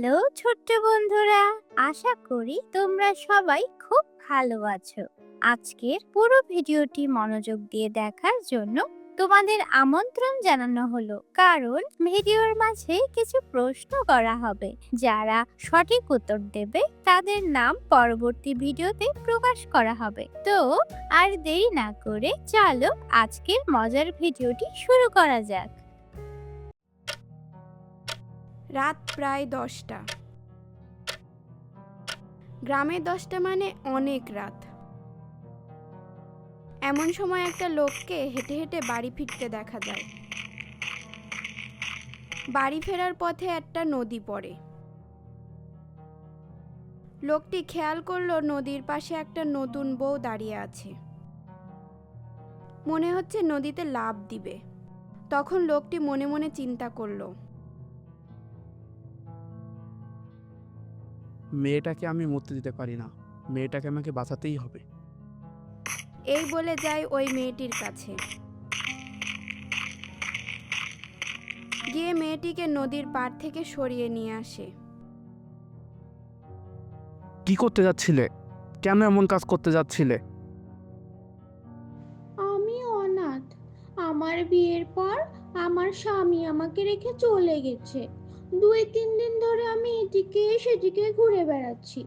Hello ছোট্ট বন্ধুরা, আশা করি তোমরা সবাই খুব ভালো আছো। আজকের পুরো ভিডিওটি মনোযোগ দিয়ে দেখার জন্য তোমাদের আমন্ত্রণ জানানো হলো, কারণ ভিডিওর মাঝে কিছু প্রশ্ন করা হবে। যারা সঠিক উত্তর দেবে তাদের নাম পরবর্তী ভিডিওতে প্রকাশ করা হবে। তো আর দেরি না করে চলো আজকের মজার ভিডিওটি শুরু করা যাক। রাত প্রায় 10টা। গ্রামে 10টা মানে অনেক রাত। এমন সময় একটা লোককে হেঁটে হেঁটে বাড়ি ফিরতে দেখা যায়। বাড়ি ফেরার পথে একটা নদী পড়ে। লোকটি খেয়াল করলো নদীর পাশে একটা নতুন বউ দাঁড়িয়ে আছে। মনে হচ্ছে নদীতে লাফ দিবে। তখন লোকটি মনে মনে চিন্তা করলো, মেয়েটাকে আমি মরতে দিতে পারি না, মেয়েটাকে আমাকে বাঁচাতেই হবে। এই বলে যায় ওই মেয়েটির কাছে। গিয়ে মেয়েটিকে নদীর পাড় থেকে সরিয়ে নিয়ে আসে। কি করতে যাচ্ছিলে? কেন এমন কাজ করতে যাচ্ছিলে? আমি অনাথ। আমার বিয়ের পর আমার স্বামী আমাকে রেখে চলে গেছে। 2-3 দিন ধরে আমি এদিকে সেদিকে ঘুরে বেড়াচ্ছি।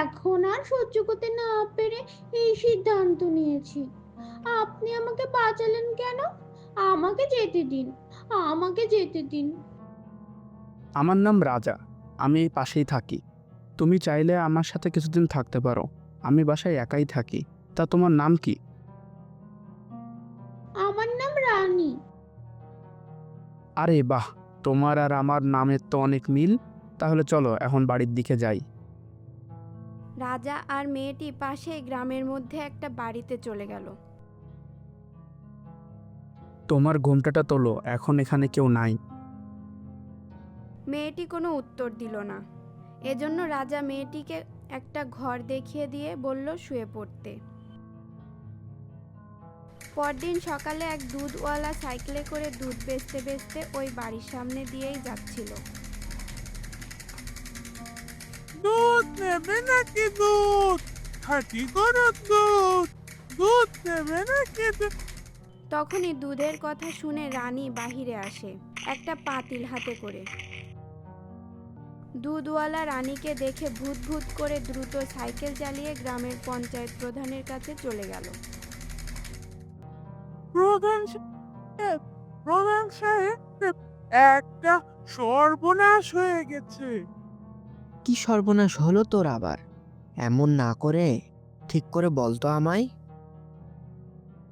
এখন আর সহ্য করতে না পেরে এই সিদ্ধান্ত নিয়েছি। আপনি আমাকে বাঁচালেন কেন? আমাকে যেতে দিন, আমাকে যেতে দিন। আমার নাম রাজা, আমি এই পাশেই থাকি। তুমি চাইলে আমার সাথে কিছুদিন থাকতে পারো। আমি বাসায় একাই থাকি। তা তোমার নাম কি? আমার নাম রানী। আরে বাহ, তোমার আর আমার নামের তো অনেক মিল। তাহলে চলো এখন বাড়ির দিকে যাই। রাজা আর মেয়েটি পাশেই গ্রামের মধ্যে একটা বাড়িতে চলে গেল। তোমার ঘোমটাটা তোলো, এখন এখানে কেউ নাই। মেয়েটি কোনো উত্তর দিল না। এজন্য রাজা মেয়েটিকে একটা ঘর দেখিয়ে দিয়ে বলল শুয়ে পড়তে। পরদিন সকালে এক দুধওয়ালা সাইকেলে করে দুধ বেচতে বেচতে ওই বাড়ির সামনে দিয়েই যাচ্ছিল। দুধ নেবে নাকি? দুধ খাঁটি গরুর দুধ। দুধ নেবে নাকি? তখনই দুধের কথা শুনে রানী বাহিরে আসে, একটা পাতিল হাতে করে। দুধওয়ালা রানীকে দেখে ভূত ভূত করে দ্রুত সাইকেল চালিয়ে গ্রামের পঞ্চায়েত প্রধানের কাছে চলে গেল। প্রধান সাহেব, প্রধান সাহেব, একটা সর্বনাশ হয়ে গেছে। কি সর্বনাশ হলো তোর আবার? এমন না করে ঠিক করে বল তো আমায়।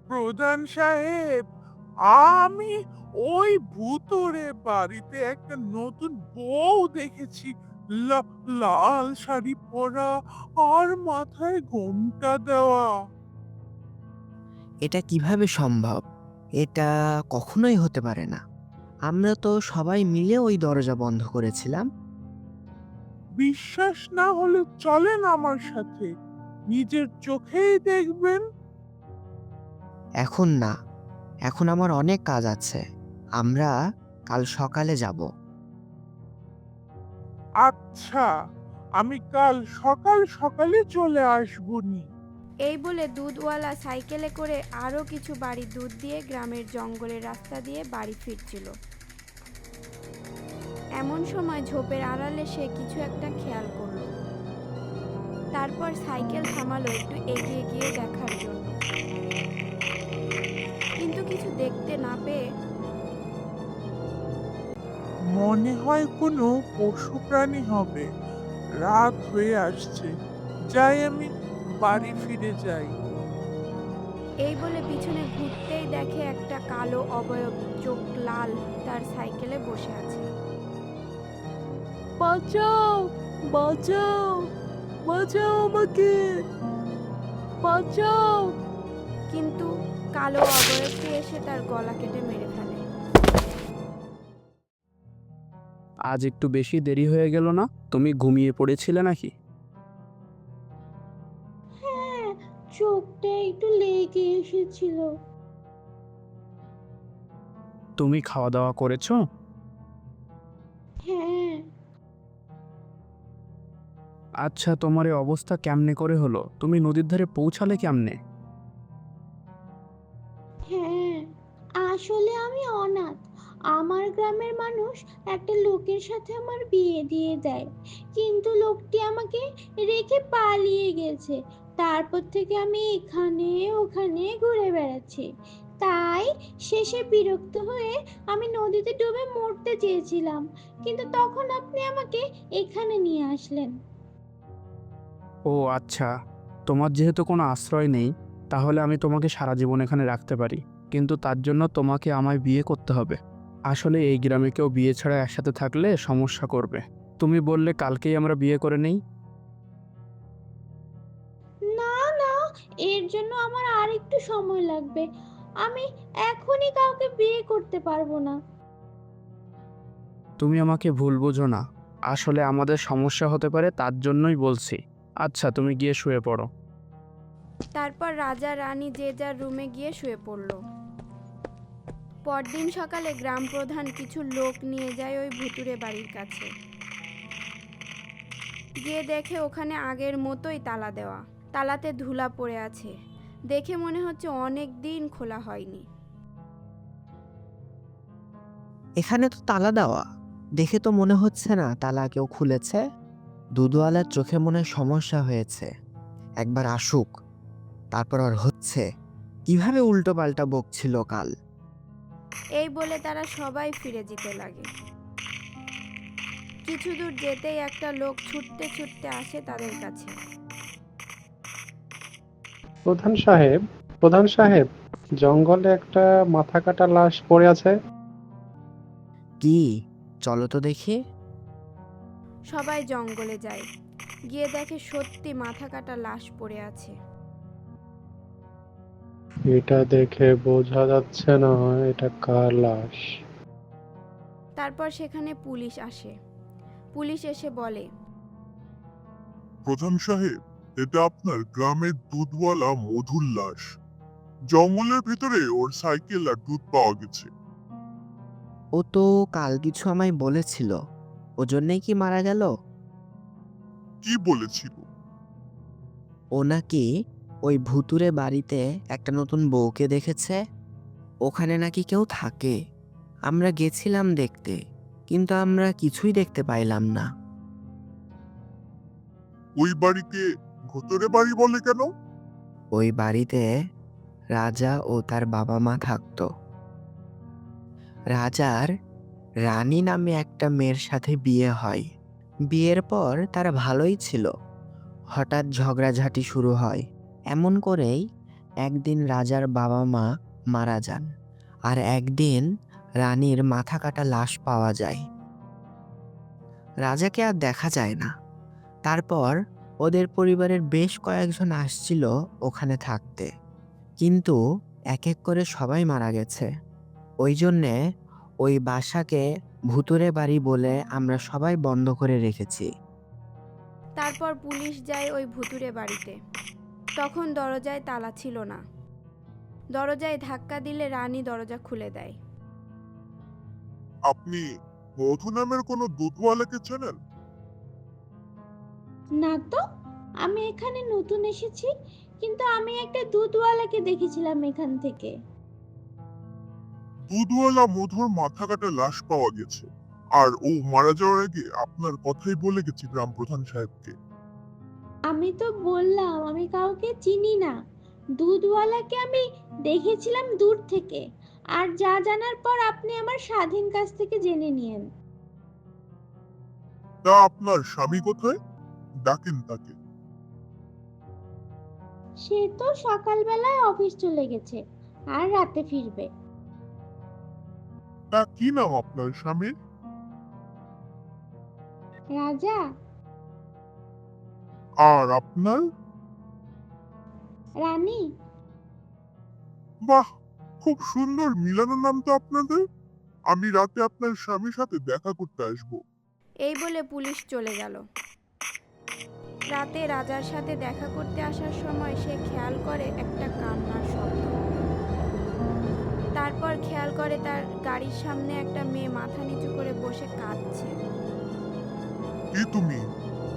প্রধান সাহেব, আমি ওই ভূতরে বাড়িতে একটা নতুন বউ দেখেছি। লাল শাড়ি পরা আর মাথায় ঘোমটা দেওয়া। এটা কিভাবে সম্ভব? এটা কখনোই হতে পারে না। আমরা তো সবাই মিলে ওই দরজা বন্ধ করেছিলাম। বিশ্বাস না হলে চলেন আমার সাথে, নিজের চোখেই দেখবেন। এখন না, এখন আমার অনেক কাজ আছে। আমরা কাল সকালে যাব। আচ্ছা, আমি কাল সকাল সকালে চলে আসবনি। এই বলে দুধওয়ালা সাইকেলে করে আরও কিছু বাড়ি দুধ দিয়ে গ্রামের জঙ্গলের রাস্তা দিয়ে বাড়ি ফিরছিল। এমন সময় ঝোপের আড়ালে সে কিছু একটা খেয়াল করলো। তারপর সাইকেল থামালো একটু এগিয়ে গিয়ে দেখার জন্য, কিন্তু কিছু দেখতে না পেয়ে মনে হয় কোনো পশু প্রাণী হবে। রাত হয়ে আসছে, যাই আমি বাড়ি ফিরে যাই। এই বলে পিছনে ঘুরতেই দেখে একটা কালো অবয়ব, চোখ লাল, তার সাইকেলে বসে আছে। বাঁচাও, বাঁচাও, বাঁচাও আমাকে, বাঁচাও। কিন্তু কালো অবয়বটি এসে তার গলা কেটে মেরে ফেলে। আজ একটু বেশি দেরি হয়ে গেল না? তুমি ঘুমিয়ে পড়েছিলে নাকি? হ্যাঁ, চোখটা একটু লেগে এসেছিল। তুমি খাওয়া দাওয়া করেছো? হ্যাঁ। আচ্ছা, তোমার এই অবস্থা কেমনে করে হলো? তুমি নদীর ধারে পৌঁছালে কেমনে? হ্যাঁ, আসলে আমি অনাথ। আমার গ্রামের মানুষ একটা লোকের সাথে আমার বিয়ে দিয়ে দেয়, কিন্তু লোকটি আমাকে রেখে পালিয়ে গেছে। তারপর থেকে আমি এখানে ওখানে ঘুরে বেড়াচ্ছি। তাই শেষে বিরক্ত হয়ে আমি নদীতে ডুবে মরতে চেয়েছিলাম, কিন্তু তখন আপনি আমাকে এখানে নিয়ে আসলেন। ও আচ্ছা, তোমার যেহেতু কোনো আশ্রয় নেই, তাহলে আমি তোমাকে সারা জীবন এখানে রাখতে পারি, কিন্তু তার জন্য তোমাকে আমায় বিয়ে করতে হবে। আসলে এই গ্রামে কেউ বিয়ে ছাড়া একসাথে থাকলে সমস্যা করবে। তুমি বললে কালকেই আমরা বিয়ে করে নেই। না না, এর জন্য আমার আর একটু সময় লাগবে। আমি এখনই কাউকে বিয়ে করতে পারবো না। তুমি আমাকে ভুল বোঝো না, আসলে আমাদের সমস্যা হতে পারে, তার জন্যই বলছি। আচ্ছা, তুমি গিয়ে শুয়ে পড়ো। তারপর রাজা রানী যে যার রুমে গিয়ে শুয়ে পড়ল। পরদিন সকালে গ্রাম প্রধান কিছু লোক নিয়ে যায় ওই ভুতুড়ে বাড়ির কাছে। গিয়ে দেখে ওখানে আগের মতোই তালা দেওয়া, তালাতে ধুলা পড়ে আছে। দেখে মনে হচ্ছে অনেক দিন খোলা হয়নি। এখানে তো তালা দেওয়া, দেখে তো মনে হচ্ছে না তালা কেউ খুলেছে। দুধওয়ালার চোখে মনে হয় সমস্যা হয়েছে, একবার আসুক, তারপর আর হচ্ছে। কিভাবে উল্টো পাল্টা বকছিল কাল। এই বলে তারা সবাই ফিরে যেতে লাগে। কিছু দূর যেতেই একটা লোক ছুটতে ছুটতে আসে তাদের কাছে। প্রধান সাহেব, জঙ্গলে একটা মাথা কাটা লাশ পড়ে আছে। কি, চলো তো দেখি। সবাই জঙ্গলে যায়, গিয়ে দেখে সত্যি মাথা কাটা লাশ পড়ে আছে। এটা দেখে বোঝা যাচ্ছে না এটা কার লাশ। তারপর সেখানে পুলিশ আসে। পুলিশ এসে বলে, প্রধান সাহেব, এটা আপনার গ্রামের দুধওয়ালা মধুর লাশ। জঙ্গলের ভিতরে ওর সাইকেল আর দুধ পাওয়া গেছে। ও তো কাল কিছু আমায় বলেছিল, ও জন্যই কি মারা গেল? কি বলেছিল? ও নাকি ওই ভুতুরে বাড়িতে একটা নতুন বউকে দেখেছে। ওখানে নাকি কেউ থাকে। আমরা গেছিলাম দেখতে, কিন্তু আমরা কিছুই দেখতে পাইলাম না। ওই বাড়িকে ভুতুড়ে বাড়ি বলে কেন? ওই বাড়িতে রাজা ও তার বাবা মা থাকতো। রাজার রানী নামে একটা মেয়ের সাথে বিয়ে হয়। বিয়ের পর তারা ভালোই ছিল, হঠাৎ ঝগড়াঝাটি শুরু হয়। এমন করেই একদিন রাজার বাবা মা মারা যান, আর একদিন রানীর মাথা কাটা লাশ পাওয়া যায়। রাজাকে আর দেখা যায় না। তারপর ওদের পরিবারের বেশ কয়েকজন আসছিল ওখানে থাকতে, কিন্তু এক এক করে সবাই মারা গেছে। ওই জন্যে ওই বাসাকে ভুতুরে বাড়ি বলে আমরা সবাই বন্ধ করে রেখেছি। তারপর পুলিশ যায় ওই ভুতুরে বাড়িতে। তখন দরজায় তালা ছিল না। দরজায় ধাক্কা দিলে রানী দরজা খুলে দেয়। আপনি মধু নামের কোনো দুধওয়ালাকে চেনেন? না তো, আমি এখানে নতুন এসেছি, কিন্তু আমি একটা দুধওয়ালাকে দেখেছিলাম এখান থেকে। দুধওয়ালা মধুর মাথা কাটা লাশ পাওয়া গেছে, আর ও মারা যাওয়ার আগে আপনার কথাই বলে গেছে গ্রাম প্রধান সাহেবকে। আমি তো বললাম আমি কাউকে চিনি না। দুধওয়ালাকে আমি দেখেছিলাম দূর থেকে, আর যা জানার পর আপনি আমার স্বাধীন কাছ থেকে জেনে নিয়েন। তা আপনার স্বামী কোথায়? ডাকেন তাকে। সে তো সকালবেলায় অফিস চলে গেছে, আর রাতে ফিরবে। তা কি নাম আপনার স্বামীর? রাজা। আর আপনার? রানী। বাহ, খুব সুন্দর মিলানো নাম তো আপনাদের। আমি রাতে আপনার স্বামীর সাথে দেখা করতে আসবো। এই বলে পুলিশ চলে গেল। রাতে রাজার সাথে দেখা করতে আসার সময় সে খেয়াল করে একটা কান্নার শব্দ। তারপর খেয়াল করে তার গাড়ির সামনে একটা মেয়ে মাথা নিচু করে বসে কাঁদছে। কি তুমি?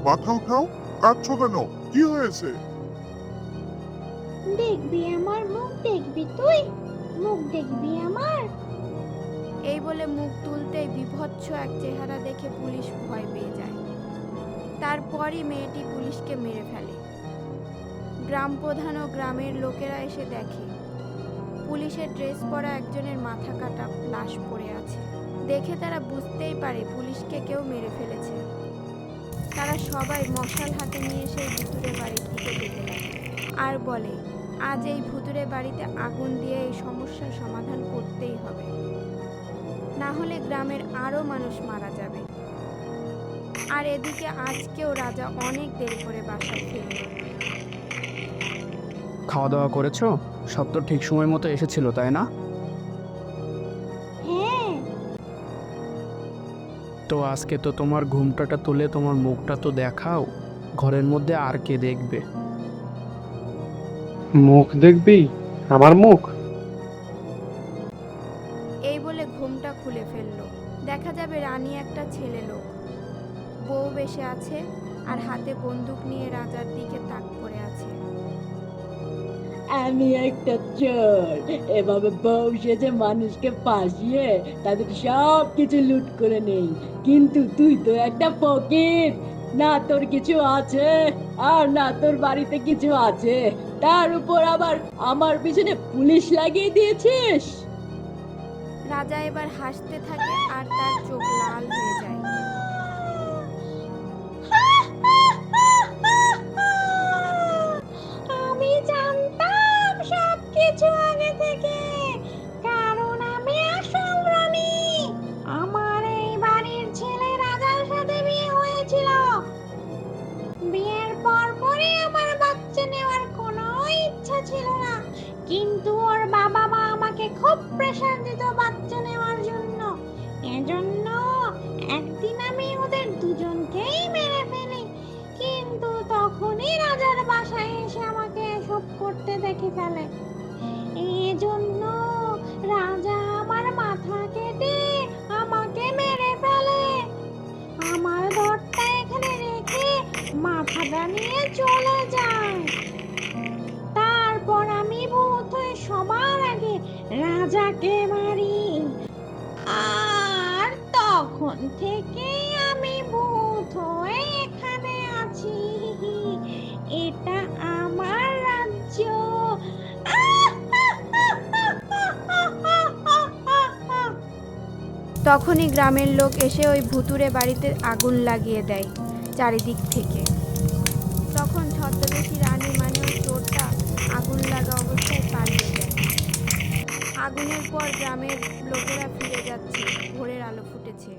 মাথা উঠাও। কাঁদছো কেন? কি হয়েছে? দেখবি আমার মুখ, দেখবি তুই মুখ দেখবি আমার। এই বলে মুখ তুলতেই বিভৎস এক চেহারা দেখে পুলিশ ভয় পেয়ে যায়। তারপরই মেয়েটি পুলিশকে মেরে ফেলে। গ্রাম প্রধান ও গ্রামের লোকেরা এসে দেখে পুলিশের ড্রেস পরা একজনের মাথা কাটা লাশ পড়ে আছে। দেখে তারা বুঝতেই পারে পুলিশকে কেউ মেরে ফেলেছে। তারা সবাই মশাল হাতে নিয়ে সেই ভুতুরে বাড়ির দিকে যেতে লাগে আর বলে, আজ এই ভুতুরে বাড়িতে আগুন দিয়ে এই সমস্যার সমাধান করতেই হবে, না হলে গ্রামের আরো মানুষ মারা যাবে। আর এদিকে আজকেও রাজা অনেক দেরি করে বাসায় ফিরল। খাওয়া দাওয়া করেছো? সব তো ঠিক সময় মতো এসেছিল, তাই না? হ্যাঁ, তো আজকে তো তোমার ঘুমটাটা তুলে তোমার মুখটা তো দেখাও। ঘরের মধ্যে আর কে দেখবে? মুখ দেখবি? আমার মুখ? এই বলে ঘুমটা খুলে ফেললো। দেখা যাবে রানী একটা ছেলে লোক, বউ বেশে আছে আর হাতে বন্দুক নিয়ে রাজার দিকে তাক করে আছে। আমি একটা চোর, এভাবে বউ সেজে মানুষকে ফাঁসিয়ে তাদের সব কিছু লুট করে নেই। কিন্তু তুই তো একটা ফকির, না তোর কিছু আছে আর না তোর বাড়িতে কিছু আছে, তার উপর আবার আমার পিছনে পুলিশ লাগিয়ে দিয়েছিস। রাজা এবার হাসতে থাকে আর তার চোখ লাল হয়ে যায়। আমি জানতাম সবকিছু আগে থেকে, কারণ আমি আসল রানী। আমার এই বাড়ির ছেলে রাজার সাথে বিয়ে হয়েছিল। বিয়ের পরপরই আমার বাচ্চা নেওয়ার কোনো ইচ্ছা ছিল না, কিন্তু ওর বাবা মা আমাকে খুব প্রেসার দিত বাচ্চা নেওয়ার জন্য। এজন্য একদিন আমি ওদের দুজনকেই মেরে ফেলি, কিন্তু তখনই রাজার বাসায় এসে আমাকে এসব করতে দেখে ফেলে। এজন্য রাজা আমার মাথা কেটে আমাকে মেরে ফেলে। আমার ধরটা এখানে রেখে মাথাটা নিয়ে চলে যায়। তারপর আমি ভূত হয়ে সবার আগে রাজাকে মারি, আর তখন থেকেই আমি ভূত হয়ে এখানে আছি। এটা আমার রাজ্য। তখনই গ্রামের লোক এসে ওই ভুতুরে বাড়িতে আগুন লাগিয়ে দেয় চারিদিক থেকে। তখন ছদ্মবেশী রানী মানে ওই চোরটা আগুন লাগা অবস্থায় পালিয়ে যায়। আগুনের পর গ্রামের লোকেরা ফিরে যাচ্ছে, ভোরের আলো ফুটেছে।